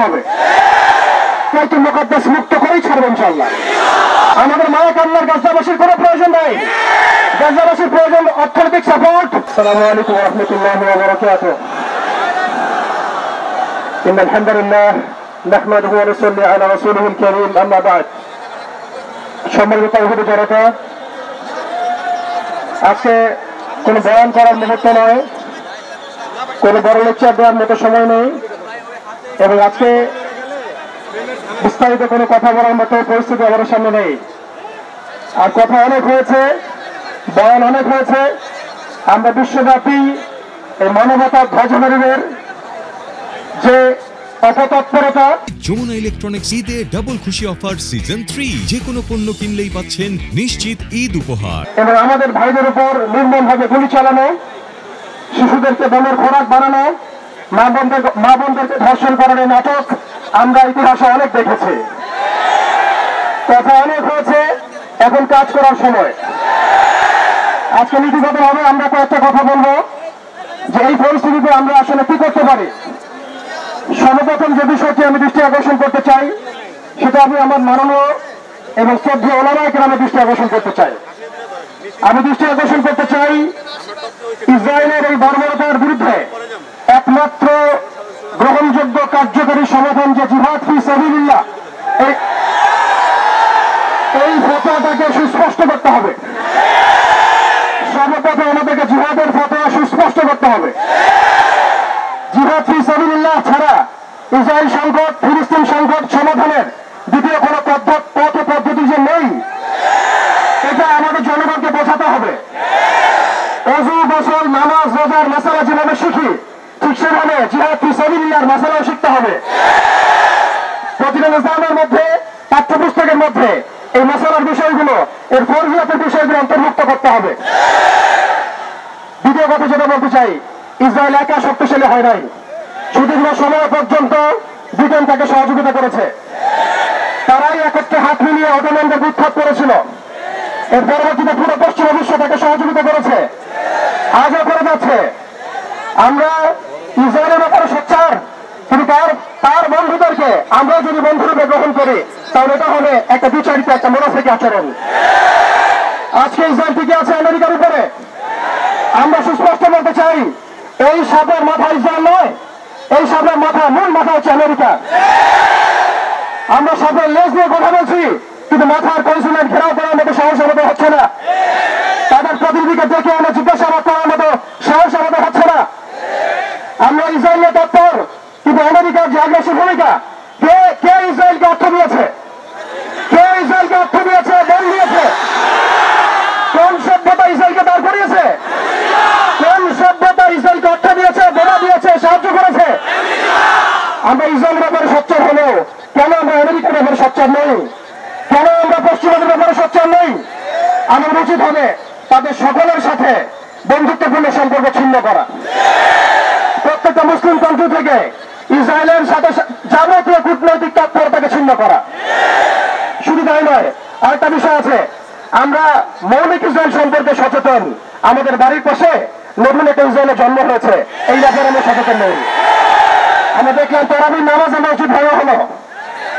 হবে, বাইতুল মুকাদ্দাস মুক্ত করেই ছাড়বো ইনশাআল্লাহ। আমাদের মায়া কান্নার গাজাবাসীর কোনো প্রয়োজন নাই, গাজাবাসীর প্রয়োজন অর্থনৈতিক সাপোর্ট। আসসালামু আলাইকুম ওয়া রাহমাতুল্লাহি ওয়া বারাকাতুহু। ইন্নাল হামদুলিল্লাহ নাহমাদুহু ওয়া নুসাল্লি আলা রাসূলিহিল কারীম, আম্মা বা'দ। সম্মানিত তাওহীদ জনতা, আজকে কোনো বয়ান করার মুহূর্ত নয়, কোনো বড় লেকচার দেওয়ার মতো সময় নেই, এবং আজকে বিস্তারিত কোনো কথা বলার মতো পরিস্থিতি আমাদের সামনে নেই। আর কথা অনেক হয়েছে, বয়ান অনেক হয়েছে। আমরা বিশ্বব্যাপী এই মানবতা ধ্বজাধারীদের যে অপতৎপরতা। যমুনা ইলেকট্রনিক্স ঈদে ডাবল খুশি অফার সিজন 3, যে কোনো পণ্য কিনলেই পাচ্ছেন নিশ্চিত ঈদ উপহার। এবং আমাদের ভাইদের উপর নির্মমভাবে গুলি চালানো, শিশুদেরকে বোমের খোরাক বানানো, মা বোনদেরকে ধর্ষণ করার নাটক আমরা ইতিহাসে অনেক দেখেছি। কথা অনেক হয়েছে, এখন কাজ করার সময়। আজকে নীতিগতভাবে আমরা কয়েকটা কথা বলবো যে এই পরিস্থিতিতে আমরা আসলে কি করতে পারি। সর্বপ্রথম যে বিষয়টি আমি দৃষ্টি আকর্ষণ করতে চাই, সেটা আমি আমার মাননীয় এবং শ্রদ্ধেয় ওলামায়ে কেরামের দৃষ্টি আকর্ষণ করতে চাই। আমি দৃষ্টি আকর্ষণ করতে চাই ইসরায়েলের এই বর্বরতার বিরুদ্ধে একমাত্র গ্রহণযোগ্য কার্যকরী সমাধান যে জিহাদ ফি সাবিলিল্লাহ, এই ফতোয়াটাকে সুস্পষ্ট করতে হবে। সর্বপ্রথম আমাদেরকে জিহাদের ফতোয়া সুস্পষ্ট করতে হবে। জিহাদ ফি সাবিলিল্লাহ ছাড়া ইসরায়েল সংকট, ফিলিস্তিন সংকট সমাধানের দ্বিতীয় কোনো পথ পদ্ধতি যে নেই, এটা আমাদের জনগণকে বোঝাতে হবে। ওযু, গোসল, নামাজ, রোজার মাসালা যেভাবে শিখি, ঠিক সেভাবে জিহাদ ফি সাবিলিল্লাহর মাসালাও শিখতে হবে। প্রতিটা নিজামের মধ্যে, পাঠ্যপুস্তকের মধ্যে এই মাসালার বিষয়গুলো, এর ফরজিয়াতের বিষয়গুলো অন্তর্ভুক্ত করতে হবে। দ্বিতীয় কথা যেটা বলতে চাই, ইসরায়েল একা শক্তিশালী হয় নাই। সুদীর্ঘ সময় পর্যন্ত ব্রিটেন তাকে সহযোগিতা করেছে। তারাই একত্রে হাত মিলিয়ে অটোম্যানদের উৎখাত করেছিল। এর পরবর্তীতে পুরো পশ্চিমা বিশ্ব তাকে সহযোগিতা করেছে, আজও করে যাচ্ছে। আমরা ইসরায়েলের ব্যাপারে সোচ্চার, কিন্তু তার বন্ধুদেরকে আমরা যদি বন্ধুরূপে গ্রহণ করি, তাহলে এটা হবে একটা বিচারিত, একটা মুনাফিকি আচরণ। আজকে ইসরায়েল টিকে আছে আমেরিকার উপরে। আমরা সুস্পষ্ট বলতে চাই, এই সাপের মাথা ইসরায়েল নয়, এই সাপের মাথা, মূল মাথা হচ্ছে আমেরিকা। আমরা সাপের লেজ নিয়ে কথা বলছি, কিন্তু মাথার কনসুলেট ঘেরাও করার মতো সাহস আমাদের হচ্ছে না। তাদের প্রতিনিধিকে দেখে আমরা জিজ্ঞাসাবাদ করার মতো সাহস আমাদের হচ্ছে না। আমরা ইসরায়েলের তৎপর, কিন্তু আমেরিকার যে আগ্রাসী ভূমিকা, কে ইসরায়েলকে অর্থ দিয়েছে? কে ইসরায়েলকে অর্থ দিয়েছে, বল দিয়েছে? কোন সভ্যতা ইসরায়েলকে দাঁড় করিয়েছে? কোন সভ্যতা ইসরায়েলকে অর্থ দিয়েছে, বোমা দিয়েছে, সাহায্য করেছে? আমরা ইসরায়েলের ব্যাপারে সোচ্চার হলেও কেন আমরা আমেরিকার ব্যাপারে সোচ্চার নই? কেন আমরা পশ্চিমাদের ব্যাপারে সোচ্চার নই? আমার উচিত হবে তাদের সকলের সাথে বন্ধুত্বপূর্ণ সম্পর্ক ছিন্ন করা। প্রত্যেকটা মুসলিম কান্ট্রি থেকে ইসরায়েলের সাথে যাবতীয় কূটনৈতিক তৎপরতাকে ছিন্ন করা। শুধু তাই নয়, আরেকটা বিষয় আছে, আমরা মৌলিক ইসরায়েল সম্পর্কে সচেতন। আমাদের বাড়ির পাশে নতুন একটা ইসরায়েলের জন্ম হয়েছে, এই ব্যাপারে আমরা সচেতন নই। আমরা দেখলাম তারাবির নামাজ আমরা উচিত ভালো হলো,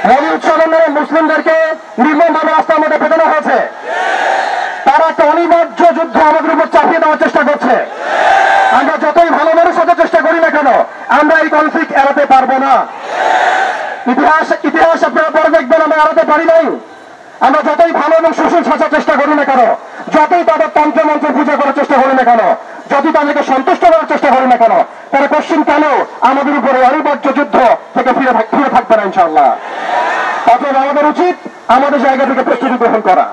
হোলি উৎসবের নামে মুসলিমদেরকে নির্মমভাবে রাস্তার মধ্যে পেটানো হয়েছে। তারা একটা অনিবার্য যুদ্ধ আমাদের উপর চাপিয়ে দেওয়ার চেষ্টা করছে। আমরা যতই ভালো মানুষ হতে চেষ্টা করি না কেন, আমরা এই কনফ্লিক্ট এড়াতে পারবো না। ইতিহাস আপনারা পরে দেখবেন আমরা এড়াতে পারি নাই। আমরা যতই ভালো এবং সুশীল সাজার চেষ্টা করি না কেন, যতই তাদের তন্ত্র মন্ত্র পূজা করার চেষ্টা করি না কেন, যতই তাদেরকে সন্তুষ্ট করার চেষ্টা করি না কেন, তারা পশ্চিম কেন আমাদের উপরে অনিবার্য যুদ্ধ থেকে ফিরে থাকবে না ইনশাআল্লাহ। অতএব আমাদের উচিত আমাদের জায়গা থেকে প্রস্তুতি গ্রহণ করা।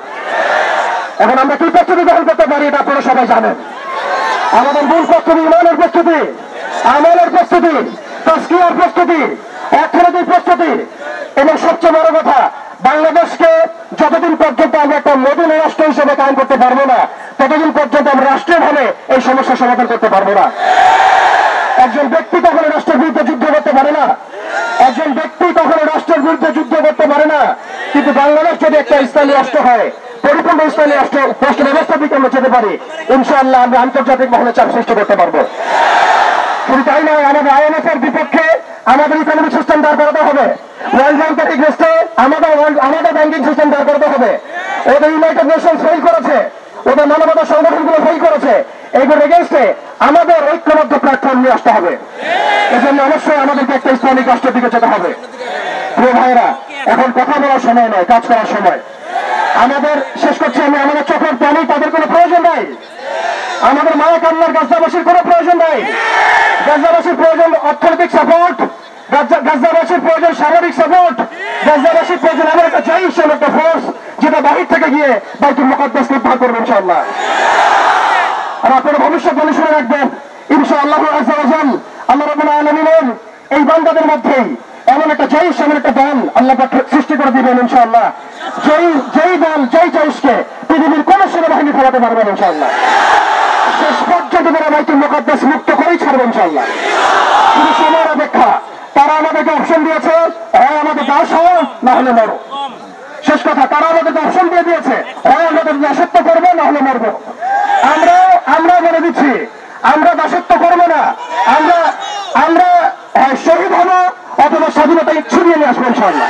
এখন আমরা কি প্রস্তুতি গ্রহণ করতে পারি, এটা আপনারা সবাই জানেন। আমাদের মূল প্রস্তুতি ইমানের প্রস্তুতি, আমলের প্রস্তুতি, তাজকিয়ার প্রস্তুতি, অর্থনৈতিক প্রস্তুতি, এবং সবচেয়ে বড় কথা, বাংলাদেশকে যতদিন পর্যন্ত আমরা একটা মডেল রাষ্ট্র হিসেবে কায়েম করতে পারবো না, ততদিন পর্যন্ত আমরা রাষ্ট্রীয়ভাবে এই সমস্যার সমাধান করতে পারবো না। একজন ব্যক্তি কখনো রাষ্ট্রের বিরুদ্ধে যুদ্ধ করতে পারে না, একজন ব্যক্তি কখনো রাষ্ট্রের বিরুদ্ধে যুদ্ধ করতে পারে না। কিন্তু বাংলাদেশ যদি একটা ইসলামী রাষ্ট্র হয়, পরিপূর্ণ ইসলামী রাষ্ট্র ব্যবস্থা দিকে আমরা যেতে পারি, ইনশাআল্লাহ আমরা আন্তর্জাতিক মহলে চাপ সৃষ্টি করতে পারবো। শুধু তাই নয়, আমাদের IMF এর বিপক্ষে আমাদের ইকোনমিক সিস্টেম দাঁড় করাতে হবে। এজন্য অবশ্যই আমাদেরকে একটা ইসলামিক রাষ্ট্রের দিকে যেতে হবে। প্রিয় ভাইরা, এখন কথা বলার সময় নয়, কাজ করার সময়। আমাদের শেষ করছি আমি, আমাদের চোখের পানি তাদের কোনো প্রয়োজন নাই, আমাদের মায়া কান্নার গাজাবাসীর কোনো প্রয়োজন নাই। গাজাবাসীর প্রয়োজন অর্থনৈতিক সাপোর্ট, গাজাবাসীর প্রয়োজন সামরিক সাপোর্ট, গাজাবাসীর প্রয়োজন এমন একটা জৈশ একটা ফোর্স যেটা বাহির থেকে গিয়ে বাইতুল মুকাদ্দাস উদ্ধার করবে ইনশাআল্লাহ। আর আপনারা ভবিষ্যৎবাণী শুনে রাখবেন, ইনশাআল্লাহ আযজা ওয়া জাল আল্লাহ রাব্বুল আলামিন এই বান্দাদের মধ্যেই এমন একটা জৈশ, এমন একটা দল আল্লাহ পাক সৃষ্টি করে দিবেন ইনশাআল্লাহ। যেই দল, যেই জৈশকে পৃথিবীর কোন সেনাবাহিনী ফেরাতে পারবে না ইনশাআল্লাহ। শেষ পর্যন্ত তারা বাইতুল মুকাদ্দাস মুক্ত করেই ছাড়বে ইনশাআল্লাহ। শুধু সময়ের অপেক্ষা। তারা আমাদেরকে অপশন দিয়েছে, হয় আমাদের দাস হও না হলে মরো। শেষ কথা, তারা আমাদেরকে অপশন দিয়ে দিয়েছে, হয় আমাদের দাসত্ব করবো না হলে মরবো। আমরা বলে দিচ্ছি, আমরা দাসত্ব করবো না, আমরা শহীদ হবো অথবা স্বাধীনতা ছড়িয়ে নিয়ে আসবো ইনশাআল্লাহ।